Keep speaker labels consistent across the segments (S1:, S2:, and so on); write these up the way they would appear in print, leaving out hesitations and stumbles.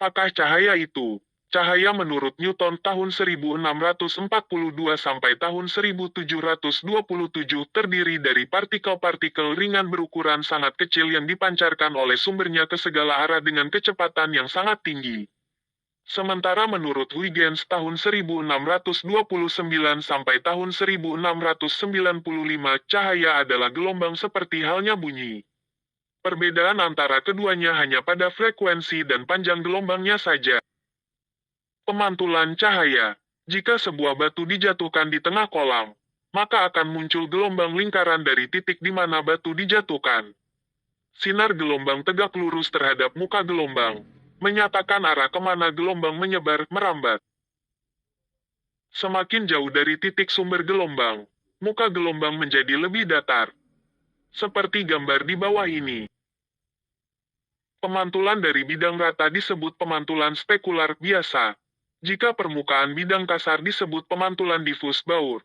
S1: Apakah cahaya itu? Cahaya menurut Newton tahun 1642 sampai tahun 1727 terdiri dari partikel-partikel ringan berukuran sangat kecil yang dipancarkan oleh sumbernya ke segala arah dengan kecepatan yang sangat tinggi. Sementara menurut Huygens tahun 1629 sampai tahun 1695 cahaya adalah gelombang seperti halnya bunyi. Perbedaan antara keduanya hanya pada frekuensi dan panjang gelombangnya saja. Pemantulan cahaya. Jika sebuah batu dijatuhkan di tengah kolam, maka akan muncul gelombang lingkaran dari titik di mana batu dijatuhkan. Sinar gelombang tegak lurus terhadap muka gelombang, menyatakan arah kemana gelombang menyebar, merambat. Semakin jauh dari titik sumber gelombang, muka gelombang menjadi lebih datar. Seperti gambar di bawah ini. Pemantulan dari bidang rata disebut pemantulan spekular biasa. Jika permukaan bidang kasar disebut pemantulan difus Baur.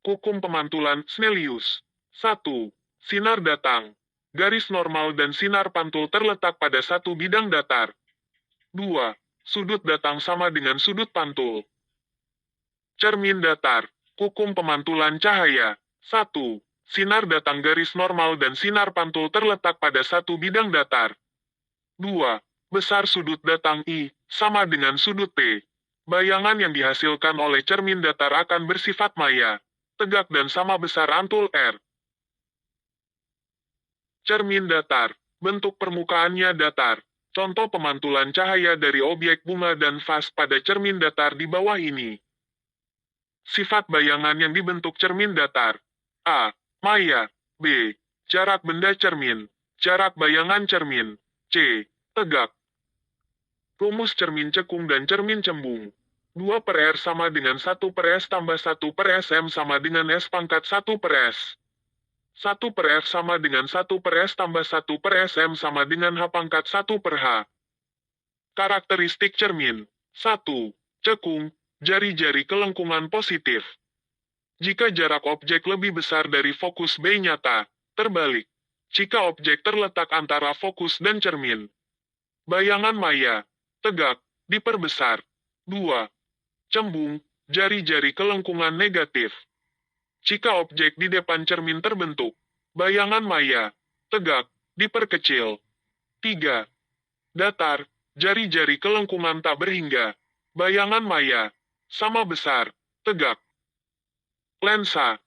S1: Hukum pemantulan Snellius. 1. Sinar datang. Garis normal dan sinar pantul terletak pada satu bidang datar. 2. Sudut datang sama dengan sudut pantul. Cermin datar. Hukum pemantulan cahaya. 1. Sinar datang garis normal dan sinar pantul terletak pada satu bidang datar. 2. Besar sudut datang I, sama dengan sudut P. Bayangan yang dihasilkan oleh cermin datar akan bersifat maya, tegak dan sama besar antul R. Cermin datar. Bentuk permukaannya datar. Contoh pemantulan cahaya dari objek bunga dan vas pada cermin datar di bawah ini. Sifat bayangan yang dibentuk cermin datar. A. Maya. B. Jarak benda cermin. Jarak bayangan cermin. C. Tegak. Rumus cermin cekung dan cermin cembung. 2 per R sama dengan 1 per S tambah 1 per SM sama dengan S pangkat 1 per S. 1 per F sama dengan 1 per S tambah 1 per SM sama dengan H pangkat 1 per H. Karakteristik cermin. 1. Cekung, jari-jari kelengkungan positif. Jika jarak objek lebih besar dari fokus B nyata, terbalik. Jika objek terletak antara fokus dan cermin. Bayangan maya. Tegak, diperbesar. 2. Cembung, jari-jari kelengkungan negatif. Jika objek di depan cermin terbentuk, bayangan maya. Tegak, diperkecil. 3. Datar, jari-jari kelengkungan tak berhingga. Bayangan maya. Sama besar, tegak. Lensa.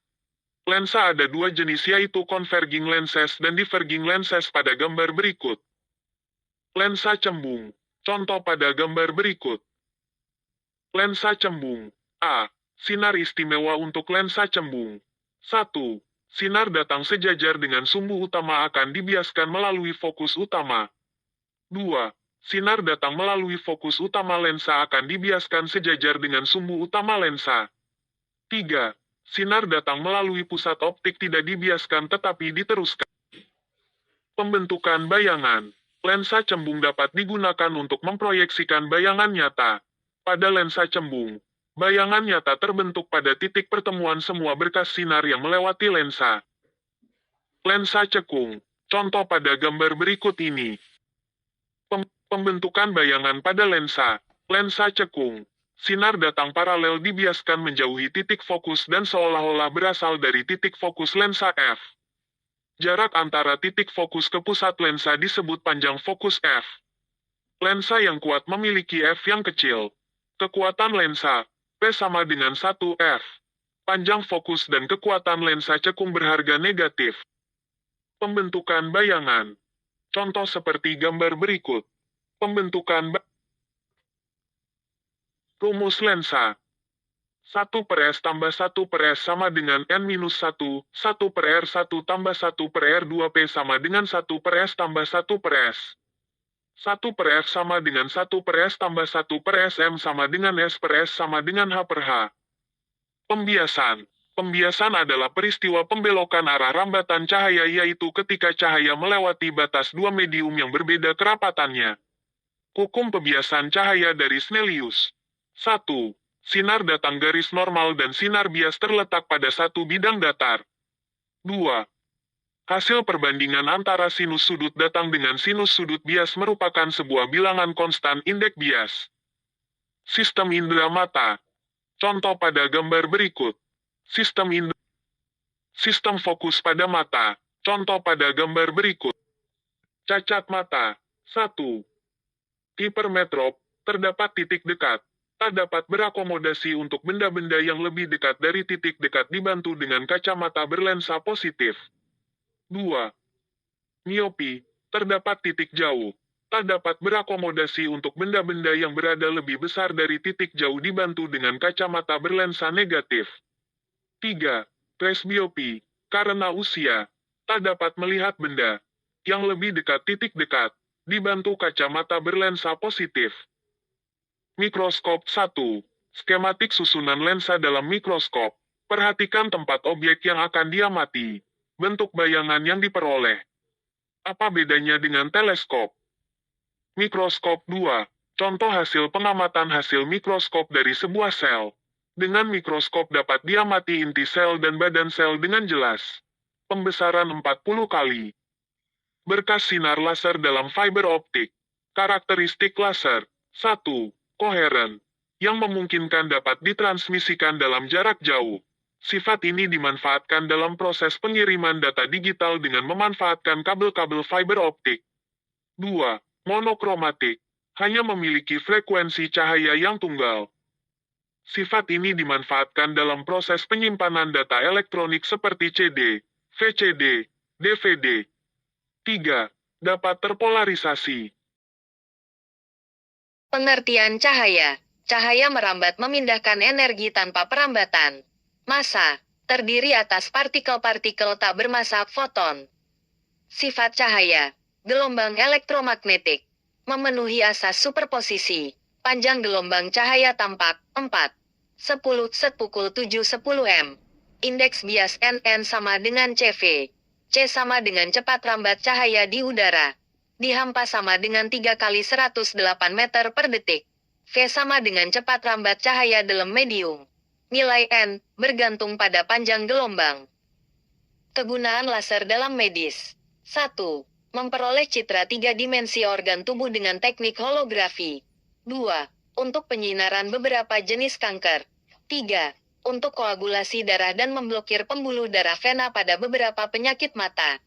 S1: Lensa ada dua jenis yaitu converging lenses dan diverging lenses pada gambar berikut. Lensa cembung. Contoh pada gambar berikut. Lensa cembung. A. Sinar istimewa untuk lensa cembung. 1. Sinar datang sejajar dengan sumbu utama akan dibiaskan melalui fokus utama. 2. Sinar datang melalui fokus utama lensa akan dibiaskan sejajar dengan sumbu utama lensa. 3. Sinar datang melalui pusat optik tidak dibiaskan tetapi diteruskan. Pembentukan bayangan. Lensa cembung dapat digunakan untuk memproyeksikan bayangan nyata. Pada lensa cembung, bayangan nyata terbentuk pada titik pertemuan semua berkas sinar yang melewati lensa. Lensa cekung. Contoh pada gambar berikut ini. Pembentukan bayangan pada lensa. Lensa cekung. Sinar datang paralel dibiaskan menjauhi titik fokus dan seolah-olah berasal dari titik fokus lensa F. Jarak antara titik fokus ke pusat lensa disebut panjang fokus F. Lensa yang kuat memiliki F yang kecil. Kekuatan lensa, P sama dengan 1 F. Panjang fokus dan kekuatan lensa cekung berharga negatif. Pembentukan bayangan. Contoh seperti gambar berikut. Pembentukan rumus lensa. 1 per S tambah 1 per S sama dengan N-1, 1 per R1 tambah 1 per R2 P sama dengan 1 per S tambah 1 per S. 1 per F sama dengan 1 per S tambah 1 per SM sama dengan S per S sama dengan H per H. Pembiasan. Pembiasan adalah peristiwa pembelokan arah rambatan cahaya yaitu ketika cahaya melewati batas dua medium yang berbeda kerapatannya. Hukum pembiasan cahaya dari Snellius. 1. Sinar datang garis normal dan sinar bias terletak pada satu bidang datar. 2. Hasil perbandingan antara sinus sudut datang dengan sinus sudut bias merupakan sebuah bilangan konstan indeks bias. Sistem indera mata. Contoh pada gambar berikut. Sistem fokus pada mata. Contoh pada gambar berikut. Cacat mata. 1. Hipermetrop, terdapat titik dekat. Tak dapat berakomodasi untuk benda-benda yang lebih dekat dari titik dekat dibantu dengan kacamata berlensa positif. 2. Miopi, terdapat titik jauh. Tak dapat berakomodasi untuk benda-benda yang berada lebih besar dari titik jauh dibantu dengan kacamata berlensa negatif. 3. Presbiopi, karena usia, tak dapat melihat benda yang lebih dekat titik dekat, dibantu kacamata berlensa positif. Mikroskop 1. Skematik susunan lensa dalam mikroskop. Perhatikan tempat objek yang akan diamati. Bentuk bayangan yang diperoleh. Apa bedanya dengan teleskop? Mikroskop 2. Contoh hasil pengamatan hasil mikroskop dari sebuah sel. Dengan mikroskop dapat diamati inti sel dan badan sel dengan jelas. Pembesaran 40 kali. Berkas sinar laser dalam fiber optik. Karakteristik laser. 1. Koheren. Yang memungkinkan dapat ditransmisikan dalam jarak jauh. Sifat ini dimanfaatkan dalam proses pengiriman data digital dengan memanfaatkan kabel-kabel fiber optik. 2. Monokromatik. Hanya memiliki frekuensi cahaya yang tunggal. Sifat ini dimanfaatkan dalam proses penyimpanan data elektronik seperti CD, VCD, DVD. 3. Dapat terpolarisasi.
S2: Pengertian cahaya. Cahaya merambat memindahkan energi tanpa perambatan. Massa, terdiri atas partikel-partikel tak bermassa foton. Sifat cahaya, gelombang elektromagnetik, memenuhi asas superposisi. Panjang gelombang cahaya tampak, 4. 10 sepukul 710 m. Indeks bias Nn sama dengan CV. C sama dengan cepat rambat cahaya di udara. Dihampa sama dengan 3 kali 108 meter per detik. V sama dengan cepat rambat cahaya dalam medium. Nilai N, bergantung pada panjang gelombang. Kegunaan laser dalam medis. 1. Memperoleh citra 3 dimensi organ tubuh dengan teknik holografi. 2. Untuk penyinaran beberapa jenis kanker. 3. Untuk koagulasi darah dan memblokir pembuluh darah vena pada beberapa penyakit mata.